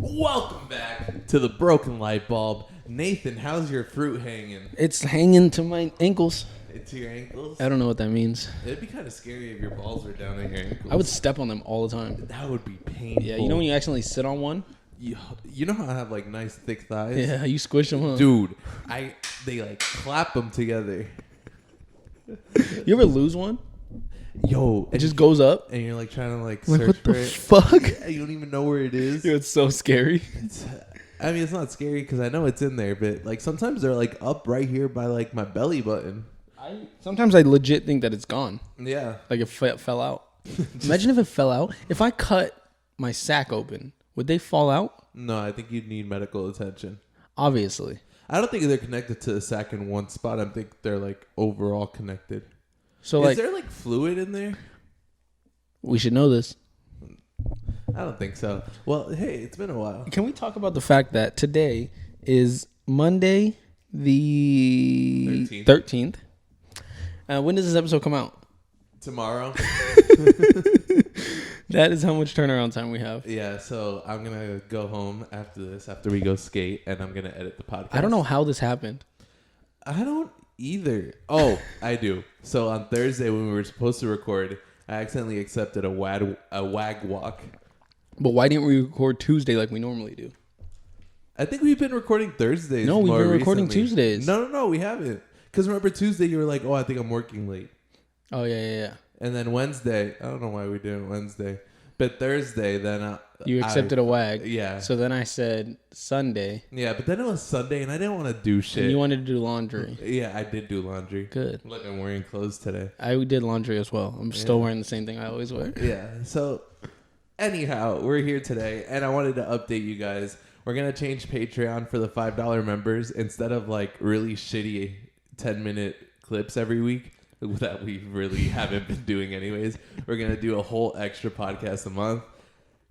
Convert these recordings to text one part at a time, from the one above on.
Welcome back to the Broken Lightbulb. Nathan, how's your fruit hanging? It's hanging to my ankles. To your ankles? I don't know what that means. It'd be kind of scary if your balls were down at your ankles. I would step on them all the time. That would be painful. Yeah, you know when you accidentally sit on one? You know how I have like nice thick thighs? Yeah, you squish them, huh? Dude, they like clap them together. You ever lose one? Yo, it just goes up, and you're like trying to like search what for the it. fuck? Yeah, you don't even know where it is. Dude, it's so scary. I mean, it's not scary because I know it's in there, but like sometimes they're like up right here by like my belly button. Sometimes I legit think that it's gone. Yeah, like it fell out. Imagine if it fell out. If I cut my sack open, would they fall out? No, I think you'd need medical attention. Obviously. I don't think they're connected to the sack in one spot. I think they're like overall connected. So is there like fluid in there? We should know this. I don't think so. Well, hey, it's been a while. Can we talk about the fact that today is Monday the 13th? When does this episode come out? Tomorrow. That is how much turnaround time we have. Yeah, so I'm going to go home after this, after we go skate, and I'm going to edit the podcast. I don't know how this happened. I don't either. Oh, I do. So on Thursday when we were supposed to record, I accidentally accepted a wag walk. But why didn't we record Tuesday like we normally do? I think we've been recording Thursdays. No, we've been recording recently. Tuesdays. No, we haven't. Because remember Tuesday you were like, oh, I think I'm working late. Oh, yeah. And then Wednesday, I don't know why we did it Wednesday, but Thursday, then you accepted a wag. Yeah. So then I said Sunday. Yeah, but then it was Sunday, and I didn't want to do shit. And you wanted to do laundry. Yeah, I did do laundry. Good. Look, I'm wearing clothes today. I did laundry as well. I'm still wearing the same thing I always wear. Yeah. So, anyhow, we're here today, and I wanted to update you guys. We're gonna change Patreon for the $5 members instead of like really shitty 10-minute clips every week that we really haven't been doing anyways. We're going to do a whole extra podcast a month.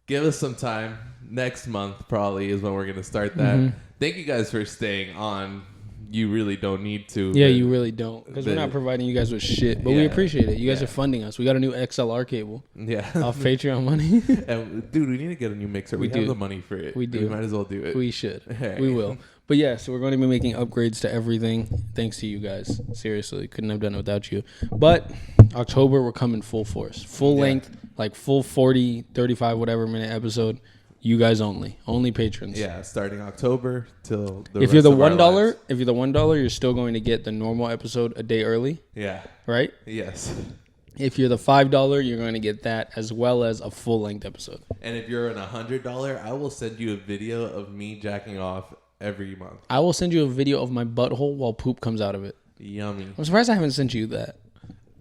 Give us some time. Next month probably is when we're going to start that. Mm-hmm. Thank you guys for staying on. You really don't need to. Yeah, you really don't. Because we're not providing you guys with shit. But we appreciate it. You guys are funding us. We got a new XLR cable. Yeah. Off Patreon money. And, dude, we need to get a new mixer. We have the money for it. We do. We might as well do it. We should. Right. We will. But yeah, so we're going to be making upgrades to everything. Thanks to you guys. Seriously. Couldn't have done it without you. But October, we're coming full force. Full length, like full 40, 35, whatever minute episode. You guys only patrons. Yeah, starting October till the if you're the $1, if you're the $1, you're still going to get the normal episode a day early. Yeah. Right? Yes. If you're the $5, you're going to get that as well as a full length episode. And if you're an $100, I will send you a video of me jacking off every month. I will send you a video of my butthole while poop comes out of it. Yummy. I'm surprised I haven't sent you that.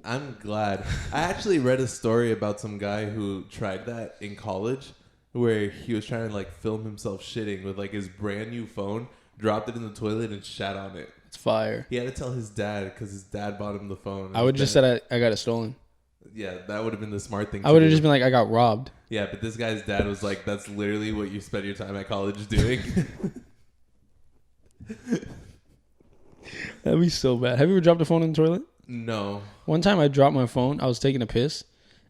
I'm glad. I actually read a story about some guy who tried that in college, where he was trying to like film himself shitting with like his brand new phone, dropped it in the toilet and shat on it. It's fire. He had to tell his dad because his dad bought him the phone. I would just said I got it stolen. Yeah, that would have been the smart thing. I would have just been like, I got robbed. Yeah, but this guy's dad was like, that's literally what you spend your time at college doing. That'd be so bad. Have you ever dropped a phone in the toilet? No. One time I dropped my phone. I was taking a piss.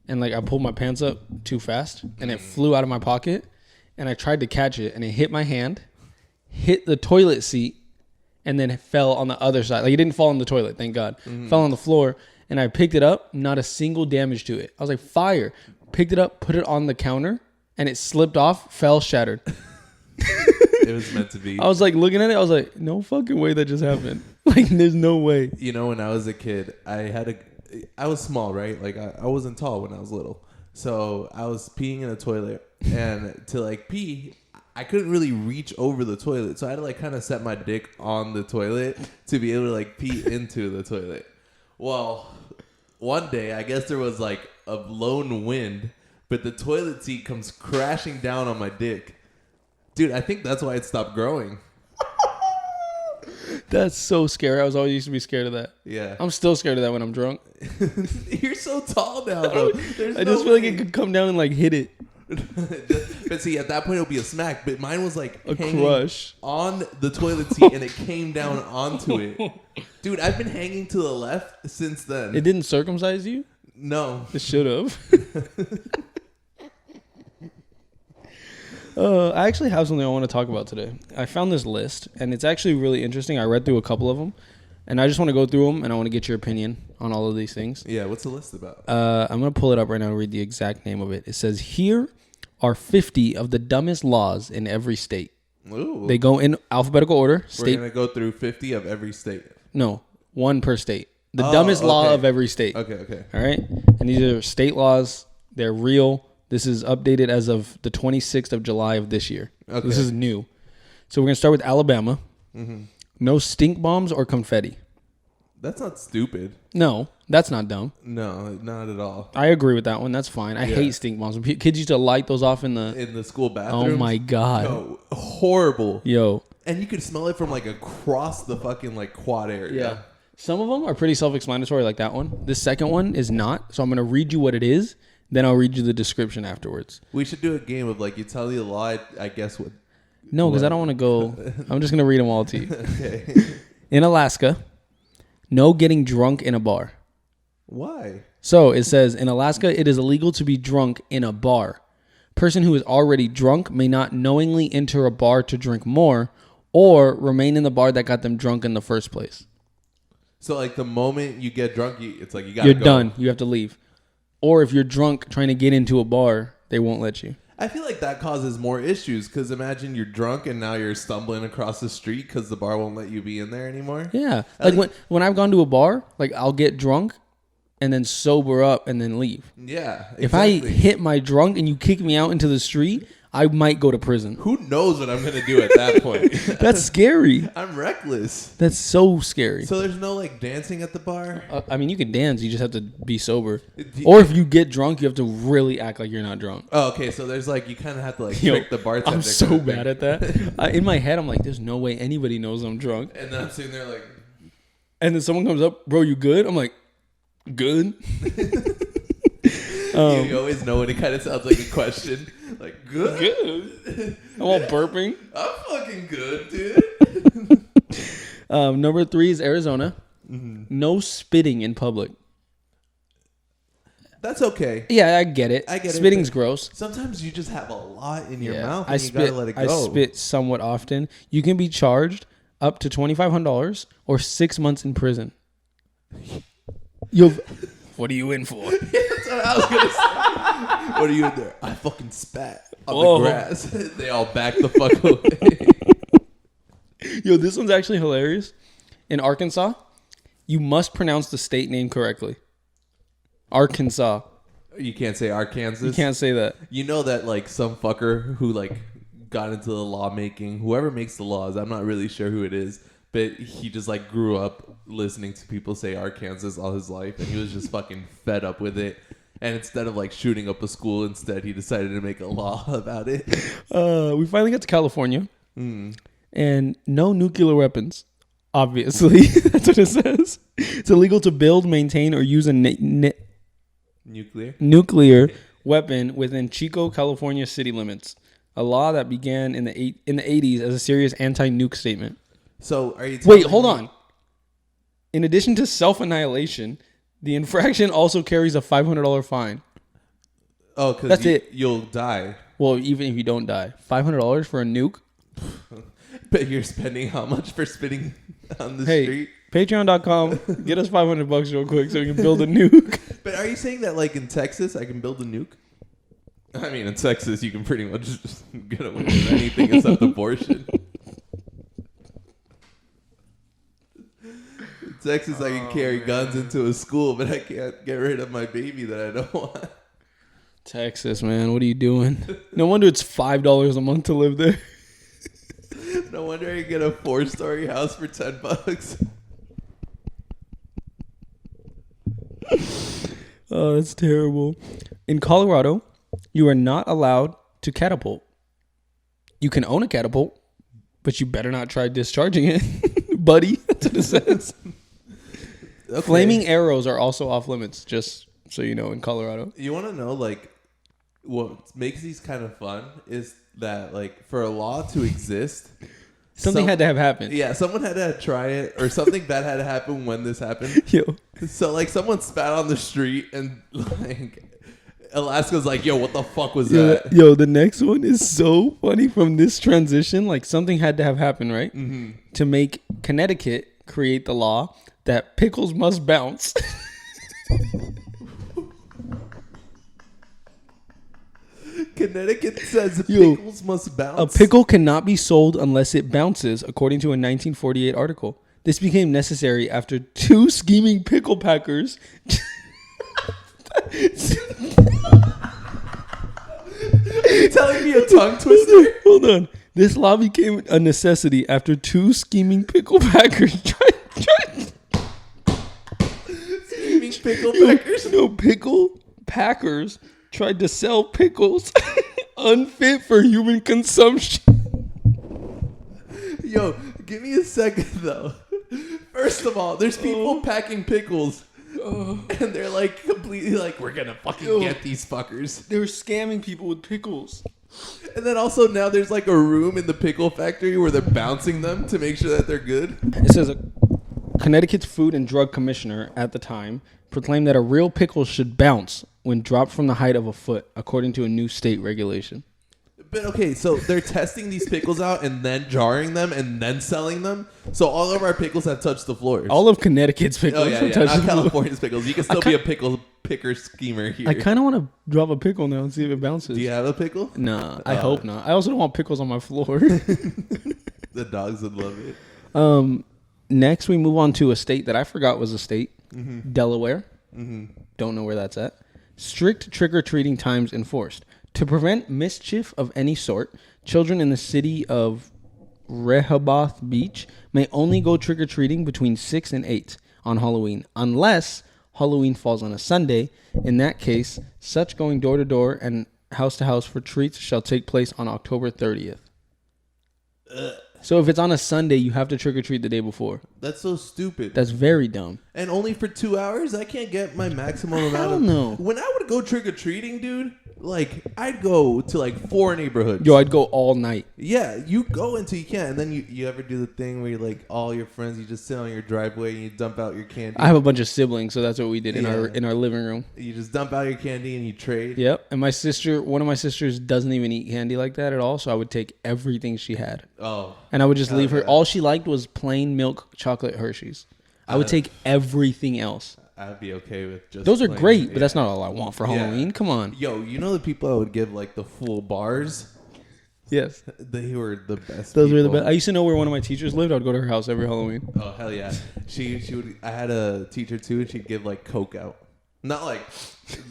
And like I pulled my pants up too fast and it flew out of my pocket and I tried to catch it and it hit my hand, hit the toilet seat, and then it fell on the other side. Like it didn't fall in the toilet, thank God. Fell on the floor and I picked it up, not a single damage to it. I was like, fire. Picked it up, put it on the counter and it slipped off, fell, shattered. It was meant to be. I was like looking at it, I was like, no fucking way that just happened. Like there's no way. You know, when I was a kid, I was small, right? Like I wasn't tall when I was little. So I was peeing in a toilet and to like pee, I couldn't really reach over the toilet. So I had to like kind of set my dick on the toilet to be able to like pee into the toilet. Well, one day, I guess there was like a lone wind, but the toilet seat comes crashing down on my dick. Dude, I think that's why it stopped growing. That's so scary. I was always used to be scared of that. Yeah. I'm still scared of that when I'm drunk. You're so tall now, though. I just feel like it could come down and like hit it. But see, at that point, it'll be a smack. But mine was like a crush on the toilet seat and it came down onto it. Dude, I've been hanging to the left since then. It didn't circumcise you? No. It should have. I actually have something I want to talk about today. I found this list, and it's actually really interesting. I read through a couple of them, and I just want to go through them, and I want to get your opinion on all of these things. Yeah, what's the list about? I'm going to pull it up right now and read the exact name of it. It says, here are 50 of the dumbest laws in every state. Ooh. They go in alphabetical order. We're going to go through 50 of every state. No, one per state. The dumbest law of every state. Okay. All right? And these are state laws. They're real. This is updated as of the 26th of July of this year. Okay. This is new. So we're going to start with Alabama. Mm-hmm. No stink bombs or confetti. That's not stupid. No, that's not dumb. No, not at all. I agree with that one. That's fine. I hate stink bombs. Kids used to light those off in the school bathrooms. Oh my God. No, horrible. Yo. And you could smell it from like across the fucking like quad area. Yeah. Some of them are pretty self-explanatory like that one. This second one is not. So I'm going to read you what it is. Then I'll read you the description afterwards. We should do a game of like, you tell me the law, I guess what. No, because I don't want to go. I'm just going to read them all to you. Okay. In Alaska, no getting drunk in a bar. Why? So it says, in Alaska, it is illegal to be drunk in a bar. Person who is already drunk may not knowingly enter a bar to drink more or remain in the bar that got them drunk in the first place. So like the moment you get drunk, it's like you got to go. You're done. You have to leave. Or if you're drunk trying to get into a bar, they won't let you. I feel like that causes more issues because imagine you're drunk and now you're stumbling across the street because the bar won't let you be in there anymore. Yeah. Like when I've gone to a bar, like I'll get drunk and then sober up and then leave. Yeah. Exactly. If I hit my drunk and you kick me out into the street, I might go to prison. Who knows what I'm going to do at that point? That's scary. I'm reckless. That's so scary. So there's no like dancing at the bar? I mean, you can dance. You just have to be sober. Or if you get drunk, you have to really act like you're not drunk. Oh, okay. So there's like, you kind of have to like trick the bartender. I'm so bad at that. In my head, I'm like, there's no way anybody knows I'm drunk. And then I'm sitting there like. And then someone comes up, bro, you good? I'm like, good. You always know when it kind of sounds like a question. Like, good? Good. I'm all burping. I'm fucking good, dude. Number 3 is Arizona. Mm-hmm. No spitting in public. That's okay. Yeah, I get it. Spitting's gross. Sometimes you just have a lot in your mouth and you gotta let it go. I spit somewhat often. You can be charged up to $2,500 or 6 months in prison. What are you in for? That's what I was gonna say. What are you in there? I fucking spat on the grass. They all back the fuck away. Yo, this one's actually hilarious. In Arkansas, you must pronounce the state name correctly. Arkansas. You can't say Arkansas. You can't say that. You know that like some fucker who like got into the lawmaking, whoever makes the laws, I'm not really sure who it is, but he just like grew up listening to people say Arkansas all his life, and he was just fucking fed up with it. And instead of like shooting up a school, instead he decided to make a law about it. We finally got to California, and no nuclear weapons. Obviously, that's what it says. It's illegal to build, maintain, or use a nuclear weapon within Chico, California city limits. A law that began in the 80s as a serious anti-nuke statement. So are you? Wait, hold on. In addition to self-annihilation, the infraction also carries a $500 fine. Oh, because you'll die. Well, even if you don't die, $500 for a nuke. But you're spending how much for spitting on the street? Patreon.com. Get us $500 real quick so we can build a nuke. But are you saying that like in Texas I can build a nuke? I mean, in Texas you can pretty much just get away with anything except abortion. In Texas I can carry guns into a school, but I can't get rid of my baby that I don't want. Texas, man, what are you doing? No wonder it's $5 a month to live there. No wonder I get a 4-story house for $10. Oh, that's terrible. In Colorado, you are not allowed to catapult. You can own a catapult, but you better not try discharging it, buddy. That's what it says. Okay. Flaming arrows are also off limits, just so you know, in Colorado. You want to know, like, what makes these kind of fun is that, like, for a law to exist... Something had to have happened. Yeah, someone had to try it, or something bad had to happen when this happened. Yo. So, like, someone spat on the street, and, like, Alaska's like, yo, what the fuck was that? Yo, the next one is so funny from this transition. Like, something had to have happened, right? Mm-hmm. To make Connecticut create the law that pickles must bounce. Connecticut says pickles must bounce. A pickle cannot be sold unless it bounces, according to a 1948 article. This became necessary after 2 scheming pickle packers. Are you telling me a tongue twister? Hold on. This law became a necessity after 2 scheming pickle packers tried Scheming pickle packers? No, pickle packers tried to sell pickles unfit for human consumption. Yo, give me a second though. First of all, there's people packing pickles. And they're like completely like, we're gonna fucking get these fuckers. They were scamming people with pickles. And then also now there's like a room in the pickle factory where they're bouncing them to make sure that they're good. It says Connecticut's Food and Drug Commissioner at the time proclaimed that a real pickle should bounce when dropped from the height of a foot, according to a new state regulation. But okay, so they're testing these pickles out and then jarring them and then selling them. So all of our pickles have touched the floors. All of Connecticut's pickles have touched not the floor. California's pickles. You can still be a pickle picker schemer here. I kind of want to drop a pickle now and see if it bounces. Do you have a pickle? Nah, I hope not. I also don't want pickles on my floor. The dogs would love it. Next, we move on to a state that I forgot was a state. Mm-hmm. Delaware. Mm-hmm. Don't know where that's at. Strict trick-or-treating times enforced. To prevent mischief of any sort, children in the city of Rehoboth Beach may only go trick-or-treating between 6 and 8 on Halloween, unless Halloween falls on a Sunday. In that case, such going door-to-door and house-to-house for treats shall take place on October 30th. So if it's on a Sunday, you have to trick-or-treat the day before. That's so stupid. That's very dumb. And only for 2 hours? I can't get my maximum amount Hell of... no. When I would go trick-or-treating, dude, like, I'd go to, like, 4 neighborhoods. Yo, I'd go all night. Yeah, you go until you can't. And then you ever do the thing where, you like, all your friends, you just sit on your driveway and you dump out your candy? I have a bunch of siblings, so that's what we did in our living room. You just dump out your candy and you trade? Yep. And one of my sisters doesn't even eat candy like that at all, so I would take everything she had. Oh. And I would just leave her. Yeah. All she liked was plain milk chocolate Hershey's. I would take everything else. I'd be okay with just Those are plain, great, but that's not all I want for Halloween. Come on. Yo, you know the people I would give like the full bars? Yes. They were the best. Those were the best. I used to know where one of my teachers lived. I would go to her house every Halloween. Oh, hell yeah. She would. I had a teacher too, and she'd give like Coke out. Not like,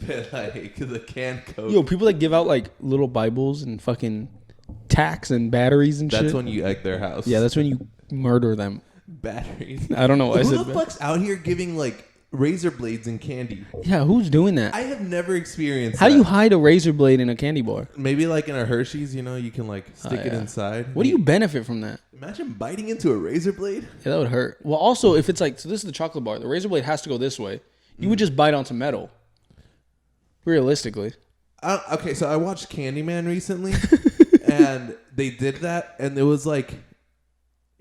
but like the canned Coke. Yo, people that give out like little Bibles and fucking tacks and batteries and shit. That's when you egg their house. Yeah, that's when you murder them. Batteries. I don't know why I said Who the fuck's out here giving like razor blades and candy? Yeah, who's doing that? I have never experienced How that. do you hide a razor blade in a candy bar? Maybe like in a Hershey's, you know, you can like stick it inside. What do you benefit from that? Imagine biting into a razor blade. Yeah, that would hurt. Well, also, if it's like, so this is the chocolate bar. The razor blade has to go this way. You would just bite onto metal. Realistically. Okay, so I watched Candyman recently, and they did that, and it was like,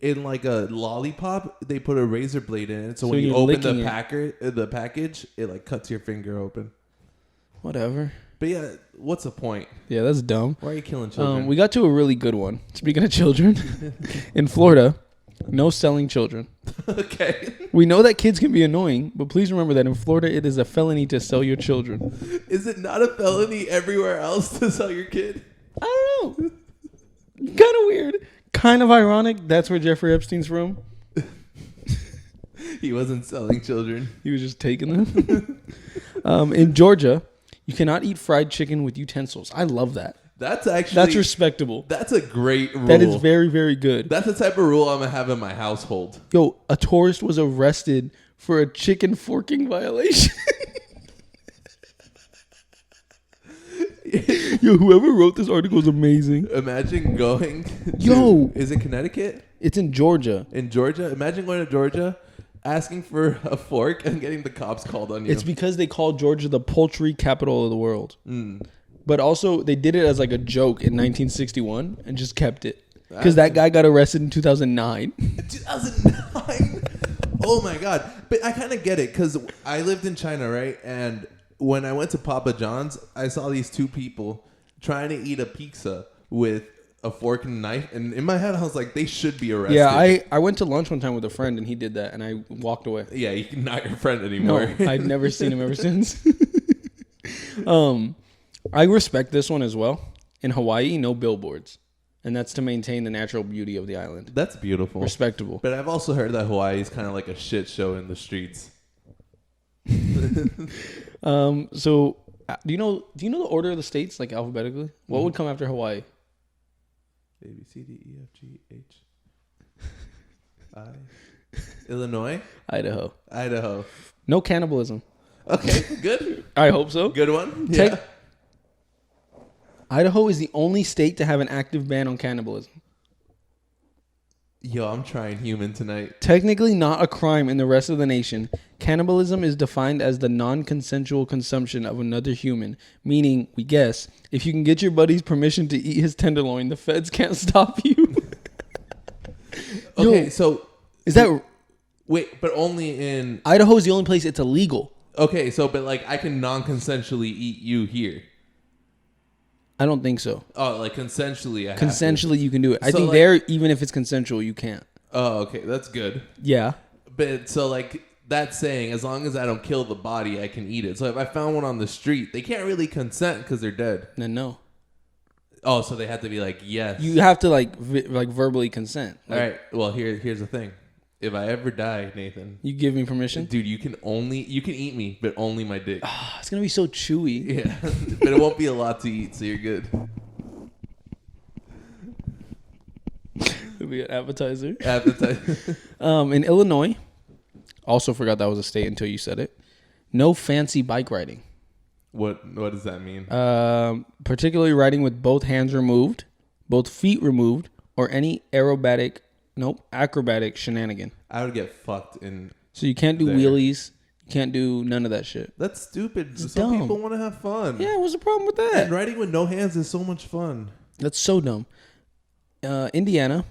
in like a lollipop, they put a razor blade in it. So when you open the package, it like cuts your finger open. Whatever. But yeah, what's the point? Yeah, that's dumb. Why are you killing children? We got to a really good one. Speaking of children, in Florida, no selling children. Okay. We know that kids can be annoying, but please remember that in Florida, it is a felony to sell your children. Is it not a felony everywhere else to sell your kid? I don't know. Kind of weird. Kind of ironic. That's where Jeffrey Epstein's from. He wasn't selling children. He was just taking them. In Georgia, you cannot eat fried chicken with utensils. I love that. That's respectable. That's a great rule. That is very, very good. That's the type of rule I'm going to have in my household. Yo, a tourist was arrested for a chicken forking violation. Yo, whoever wrote this article is amazing. Imagine going is it Connecticut? It's in Georgia. In Georgia? Imagine going to Georgia, asking for a fork, and getting the cops called on you. It's because they called Georgia the poultry capital of the world. But also, they did it as like a joke in 1961 and just kept it. Because that guy got arrested in 2009. 2009? Oh my God. But I kind of get it, because I lived in China, right? And when I went to Papa John's, I saw these two people trying to eat a pizza with a fork and a knife, and in my head I was like, they should be arrested. Yeah, I went to lunch one time with a friend and he did that, and I walked away. Yeah, you're not your friend anymore. No, I've never seen him ever since. I respect this one as well. In Hawaii, no billboards, and that's to maintain the natural beauty of the island. That's beautiful. Respectable. But I've also heard that Hawaii is kind of like a shit show in the streets. So do you know the order of the states, like alphabetically? What would come after Hawaii? A, B, C, D, E, F, G, H, I. Illinois? Idaho. No cannibalism. Okay, good. I hope so. Good one. Yeah. Idaho is the only state to have an active ban on cannibalism. Yo, I'm trying human tonight. Technically not a crime in the rest of the nation, cannibalism is defined as the non-consensual consumption of another human, meaning, we guess, if you can get your buddy's permission to eat his tenderloin, the feds can't stop you. Okay, so... Is that... Wait, but only in... Idaho is the only place it's illegal. Okay, so, but like, I can non-consensually eat you here. I don't think so. Oh, like consensually I have Consensually, you can do it. I So, think like- there, even if it's consensual, you can't. Oh, okay, that's good. Yeah. But so like that's saying as long as I don't kill the body, I can eat it. So if I found one on the street, they can't really consent because they're dead. Then no. Oh, so they have to be like, yes. You have to like verbally consent. All Like, right. Well, here's the thing. If I ever die, Nathan, you give me permission? dude, you can eat me, but only my dick. It's going to be so chewy. Yeah, but it won't be a lot to eat, so you're good. It'll be an appetizer. Appetite. In Illinois, also forgot that was a state until you said it. No fancy bike riding. What does that mean? Particularly riding with both hands removed, both feet removed, or any acrobatic shenanigan. I would get fucked in. So you can't do there. wheelies. You can't do none of that shit. That's stupid. It's Some dumb. people want to have fun. Yeah, what's the problem with that? And riding with no hands is so much fun. That's so dumb. Indiana.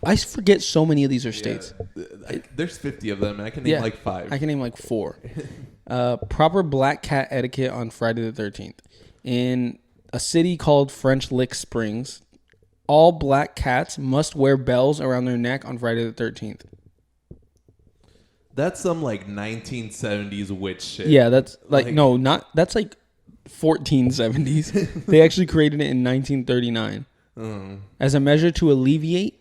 I forget so many of these are states. Yeah. There's 50 of them, and I can name like 5. I can name like 4. Proper black cat etiquette on Friday the 13th. In a city called French Lick Springs, all black cats must wear bells around their neck on Friday the 13th. That's some like 1970s witch shit. Yeah, that's that's like 1470s. They actually created it in 1939. As a measure to alleviate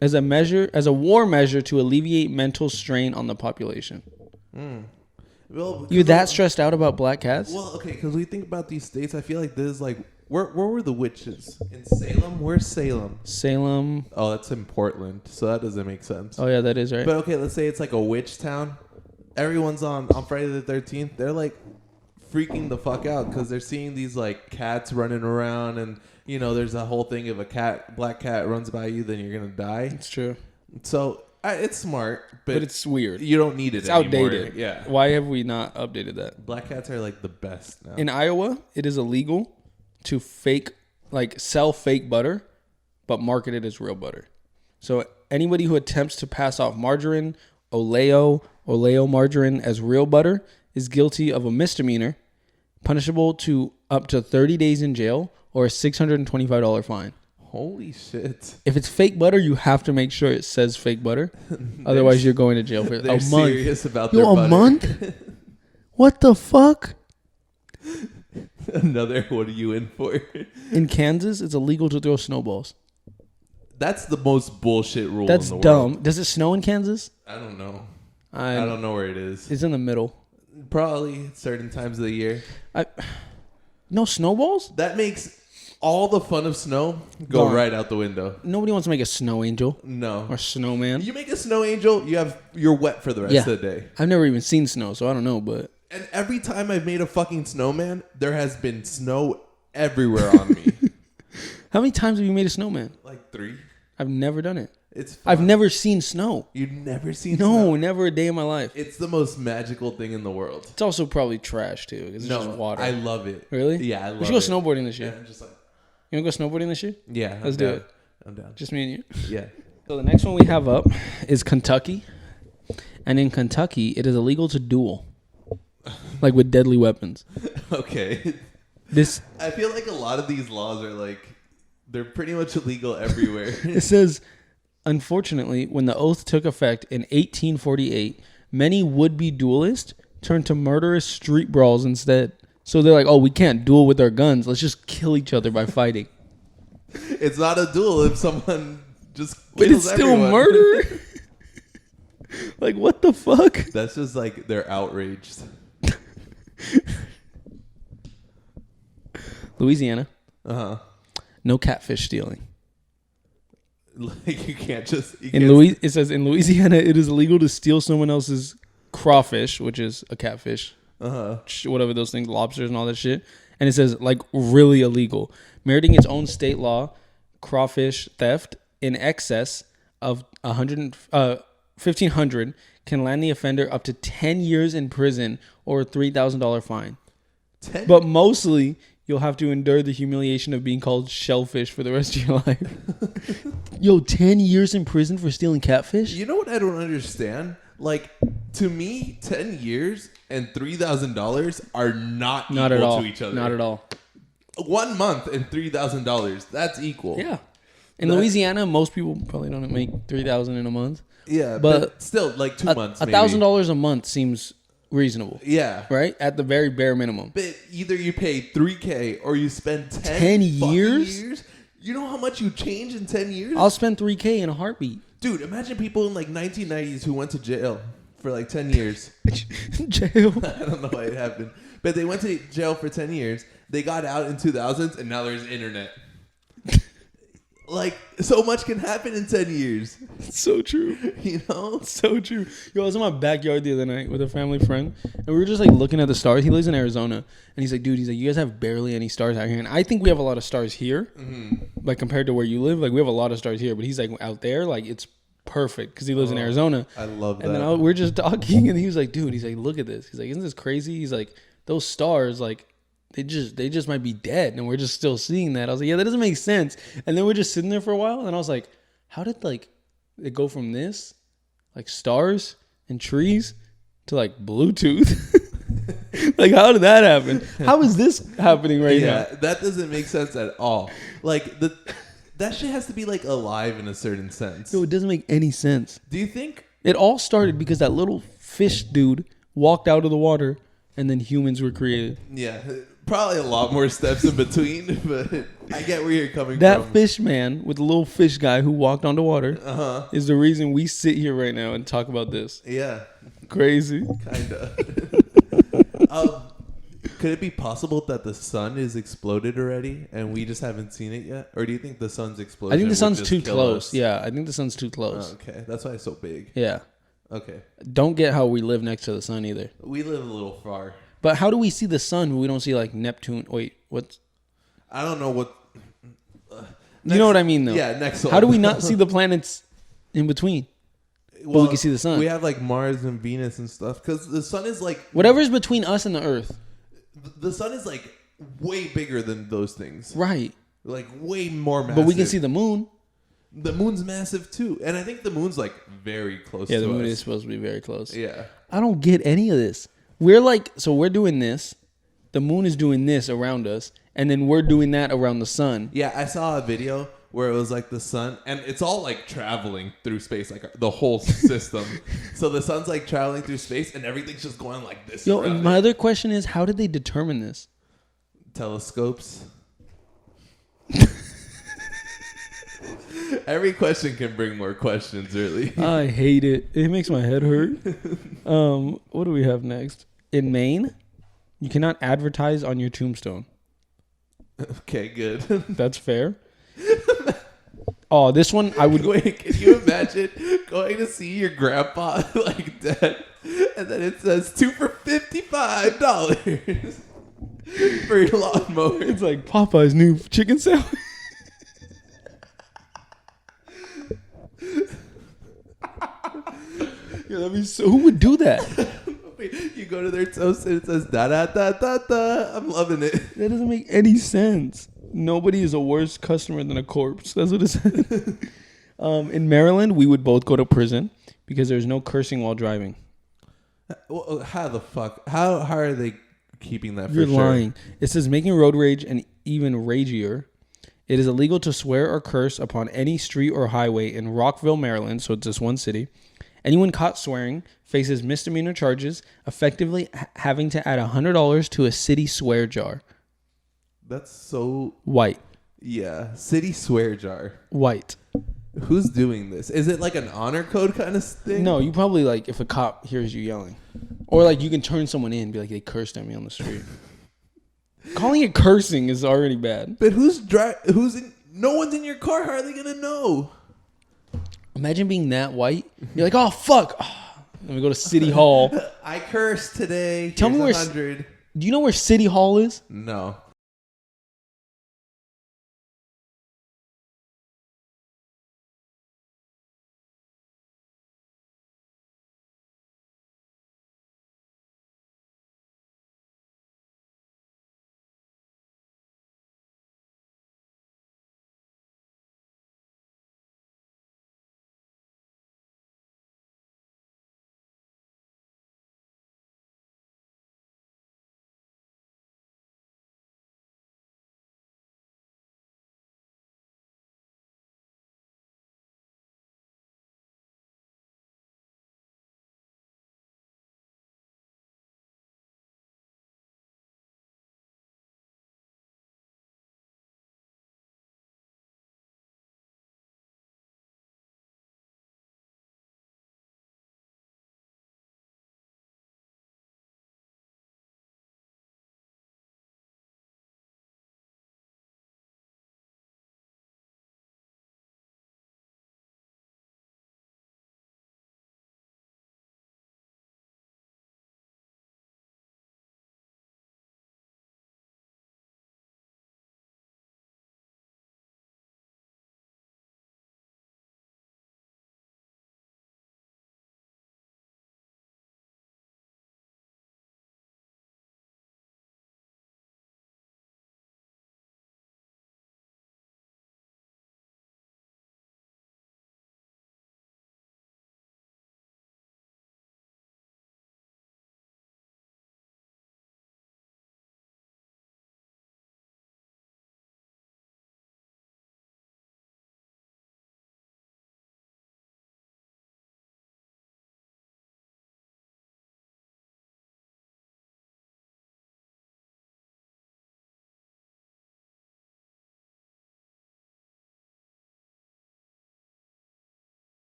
as a war measure to alleviate mental strain on the population. Well, You that stressed out about black cats? Well, okay, because we think about these states, I feel like this is like where were the witches in Salem? Where's Salem? Salem. Oh, that's in Portland, so that doesn't make sense. Oh yeah, that is right. But okay, let's say it's like a witch town. Everyone's on Friday the 13th. They're like freaking the fuck out because they're seeing these like cats running around, and you know there's a whole thing if a black cat runs by you, then you're gonna die. It's true. So it's smart, but it's weird. You don't need it. It's anymore. outdated. Yeah. Why have we not updated that? Black cats are like the best now. In Iowa, it is illegal to sell fake butter, but market it as real butter. So anybody who attempts to pass off margarine, Oleo margarine as real butter is guilty of a misdemeanor, punishable to up to 30 days in jail or a $625 fine. Holy shit. If it's fake butter, you have to make sure it says fake butter. Otherwise, you're going to jail for a month. Serious about their a butter. month? What the fuck? Another, what are you in for? In Kansas, it's illegal to throw snowballs. That's the most bullshit rule That's in the dumb. world. Does it snow in Kansas? I don't know. I don't know where it is. It's in the middle. Probably certain times of the year. No snowballs? That makes all the fun of snow go Gone. right out the window. Nobody wants to make a snow angel No. or snowman. You make a snow angel, you're wet for the rest of the day. I've never even seen snow, so I don't know, but... And every time I've made a fucking snowman, there has been snow everywhere on me. How many times have you made a snowman? Like 3. I've never done it. It's fun. I've never seen snow. You've never seen snow? No, never a day in my life. It's the most magical thing in the world. It's also probably trash, too. It's just water. I love it. Really? Yeah, I love it. We should go snowboarding this year. Yeah, I'm just like, You want to go snowboarding this year? yeah. Let's do it. I'm down. Just me and you. Yeah. So the next one we have up is Kentucky. And in Kentucky, it is illegal to duel. like with deadly weapons. Okay. I feel like a lot of these laws are like, they're pretty much illegal everywhere. It says, unfortunately, when the oath took effect in 1848, many would-be duelists turned to murderous street brawls instead. So they're like, oh, we can't duel with our guns. Let's just kill each other by fighting. It's not a duel if someone just kills But it's still everyone. murder? Like, what the fuck? That's just like, they're outraged. Louisiana. Uh-huh. No catfish stealing. Like, you can't just... It says, in Louisiana, it is illegal to steal someone else's crawfish, which is a catfish. Uh-huh. Whatever those things, lobsters and all that shit. And it says, like, really illegal. Meriting its own state law, crawfish theft in excess of 1,500 can land the offender up to 10 years in prison or a $3,000 fine. But mostly, you'll have to endure the humiliation of being called shellfish for the rest of your life. Yo, 10 years in prison for stealing catfish? You know what I don't understand? Like, to me, 10 years and $3,000 are not equal to each other. Not at all. 1 month and $3,000. That's equal. Yeah. In Louisiana, most people probably don't make $3,000 in a month. Yeah, but still, like 2 months. $1,000 a month seems reasonable. Yeah. Right? At the very bare minimum. But either you pay $3,000 or you spend 10 years? You know how much you change in 10 years? I'll spend $3,000 in a heartbeat. Dude, imagine people in like 1990s who went to jail for like 10 years. Jail? I don't know why it happened. But they went to jail for 10 years. They got out in 2000s and now there's internet. Like, so much can happen in 10 years. It's so true. You know? So true. Yo, I was in my backyard the other night with a family friend, and we were just, like, looking at the stars. He lives in Arizona, and he's like, dude, you guys have barely any stars out here. And I think we have a lot of stars here, like, compared to where you live. Like, we have a lot of stars here, but he's, like, out there, like, it's perfect because he lives in Arizona. I love that. And then we're just talking, and he was like, dude, he's like, look at this. He's like, isn't this crazy? He's like, those stars, like, they just might be dead, and we're just still seeing that. I was like, yeah, that doesn't make sense. And then we're just sitting there for a while, and I was like, how did, like, it go from this, like, stars and trees to, like, Bluetooth? Like, how did that happen? How is this happening now? Yeah, that doesn't make sense at all. Like, that shit has to be, like, alive in a certain sense. No, it doesn't make any sense. Do you think? It all started because that little fish dude walked out of the water, and then humans were created. Yeah. Probably a lot more steps in between, but I get where you're coming from. That fish man with the little fish guy who walked onto water is the reason we sit here right now and talk about this. Yeah. Crazy. Kinda. Could it be possible that the sun is exploded already and we just haven't seen it yet? Or do you think the sun's explosion? I think the sun's would too just kill close. us? Yeah, I think the sun's too close. Oh, okay. That's why it's so big. Yeah. Okay. Don't get how we live next to the sun either. We live a little far. But how do we see the sun when we don't see, like, Neptune? Wait, what? I don't know what... You know what I mean, though? Yeah, next one. How do we not see the planets in between? Well, we can see the sun. We have, like, Mars and Venus and stuff. Because the sun is, like... Whatever's between us and the Earth. The sun is, like, way bigger than those things. Right. Like, way more massive. But we can see the moon. The moon's massive, too. And I think the moon's, like, very close to us. Yeah, the moon is supposed to be very close. Yeah. I don't get any of this. We're like, so we're doing this. The moon is doing this around us. And then we're doing that around the sun. Yeah, I saw a video where it was like the sun. And it's all like traveling through space, like the whole system. So the sun's like traveling through space and everything's just going like this. Yo, my other question is, how did they determine this? Telescopes. Every question can bring more questions, really. I hate it. It makes my head hurt. What do we have next? In Maine, you cannot advertise on your tombstone. Okay, good. That's fair. Oh, this one I would... Wait, can you imagine going to see your grandpa like dead, and then it says 2 for $55 for your lawnmower? It's like Popeye's new chicken sandwich. Yeah, that'd be so... Who would do that? You go to their toast and it says da da da da da. I'm loving it. That doesn't make any sense. Nobody is a worse customer than a corpse. That's what it says. In Maryland, we would both go to prison because there's no cursing while driving. Well, how the fuck? How are they keeping that? You're for sure? lying. It says making road rage and even ragier. It is illegal to swear or curse upon any street or highway in Rockville, Maryland. So it's just one city. Anyone caught swearing faces misdemeanor charges, effectively having to add $100 to a city swear jar. That's so White. Yeah, city swear jar. White. Who's doing this? Is it like an honor code kind of thing? No, you probably like if a cop hears you yelling, or like you can turn someone in and be like they cursed at me on the street. Calling it cursing is already bad. But no one's in your car. How are they gonna know? Imagine being that white. You're like, oh fuck. Let me go to City Hall. I cursed today. Tell me where. 100. Do you know where City Hall is? No.